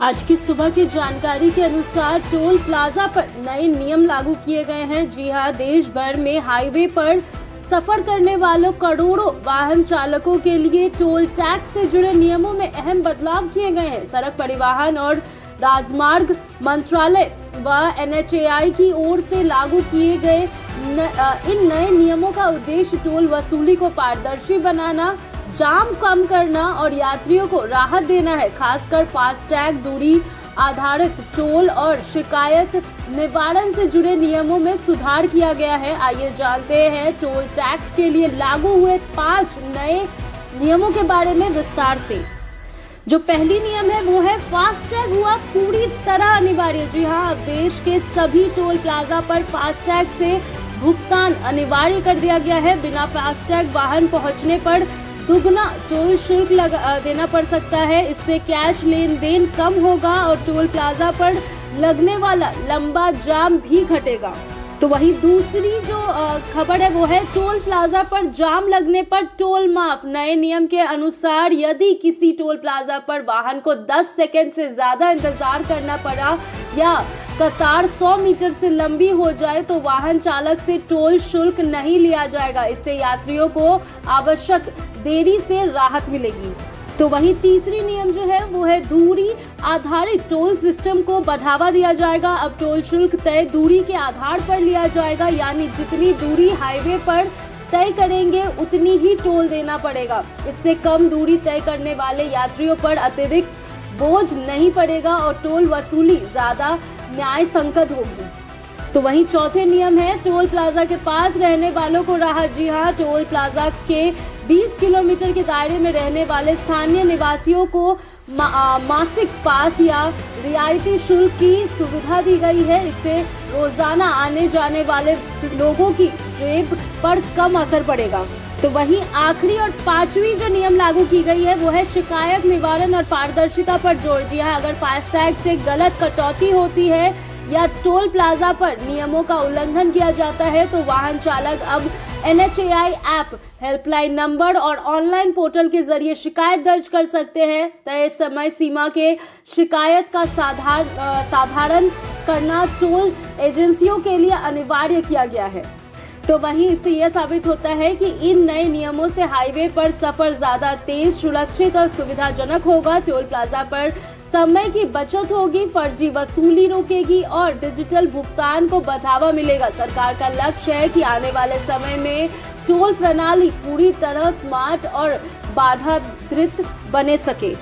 आज की सुबह की जानकारी के अनुसार टोल प्लाजा पर नए नियम लागू किए गए हैं। जी हां, देश भर में हाईवे पर सफर करने वालों करोड़ों वाहन चालकों के लिए टोल टैक्स से जुड़े नियमों में अहम बदलाव किए गए हैं। सड़क परिवहन और राजमार्ग मंत्रालय व NHAI की ओर से लागू किए गए इन नए नियमों का उद्देश्य टोल वसूली को पारदर्शी बनाना, जाम कम करना और यात्रियों को राहत देना है। खासकर फास्टैग, दूरी आधारित टोल और शिकायत निवारण से जुड़े नियमों में सुधार किया गया है। आइए जानते हैं टोल टैक्स के लिए लागू हुए 5 नए नियमों के बारे में विस्तार से। जो पहली नियम है वो है फास्टैग हुआ पूरी तरह अनिवार्य। जी हाँ, अब देश के सभी टोल प्लाजा पर फास्टैग से भुगतान अनिवार्य कर दिया गया है। बिना फास्टैग वाहन पहुंचने पर दुगना टोल शुल्क देना पड़ सकता है। इससे कैश लेन देन कम होगा और टोल प्लाजा पर लगने वाला लंबा जाम भी घटेगा। तो वही दूसरी जो खबर है वो है टोल प्लाजा पर जाम लगने पर टोल माफ। नए नियम के अनुसार यदि किसी टोल प्लाजा पर वाहन को 10 सेकंड से ज्यादा इंतजार करना पड़ा या कतार 100 मीटर से लंबी हो जाए तो वाहन चालक से टोल शुल्क नहीं लिया जाएगा। इससे यात्रियों को आवश्यक देरी से राहत मिलेगी। तो वहीं तीसरी नियम जो है वो है दूरी आधारित टोल सिस्टम को बढ़ावा दिया जाएगा। अब टोल शुल्क तय दूरी के आधार पर लिया जाएगा, यानी जितनी दूरी हाईवे पर तय करेंगे उतनी ही टोल देना पड़ेगा। इससे कम दूरी तय करने वाले यात्रियों पर अतिरिक्त बोझ नहीं पड़ेगा और टोल वसूली ज्यादा न्याय संगत होगी। तो वहीं चौथे नियम है टोल प्लाजा के पास रहने वालों को राहत। जी हाँ, टोल प्लाजा के 20 किलोमीटर के दायरे में रहने वाले स्थानीय निवासियों को मासिक पास या रियायती शुल्क की सुविधा दी गई है। इससे रोजाना आने जाने वाले लोगों की जेब पर कम असर पड़ेगा। तो वहीं आखिरी और 5वीं जो नियम लागू की गई है वो है शिकायत निवारण और पारदर्शिता पर जोर। जी हाँ, अगर फास्टैग से गलत कटौती होती है या टोल प्लाजा पर नियमों का उल्लंघन किया जाता है तो वाहन चालक अब NHAI ऐप, हेल्पलाइन नंबर और ऑनलाइन पोर्टल के जरिए शिकायत दर्ज कर सकते हैं। तय समय सीमा के शिकायत का साधारण करना टोल एजेंसियों के लिए अनिवार्य किया गया है। तो वहीं इससे यह साबित होता है कि इन नए नियमों से हाईवे पर सफर ज्यादा तेज, सुरक्षित और सुविधाजनक होगा। टोल प्लाजा पर समय की बचत होगी, फर्जी वसूली रुकेगी और डिजिटल भुगतान को बढ़ावा मिलेगा। सरकार का लक्ष्य है कि आने वाले समय में टोल प्रणाली पूरी तरह स्मार्ट और बाधा रहित बने सके।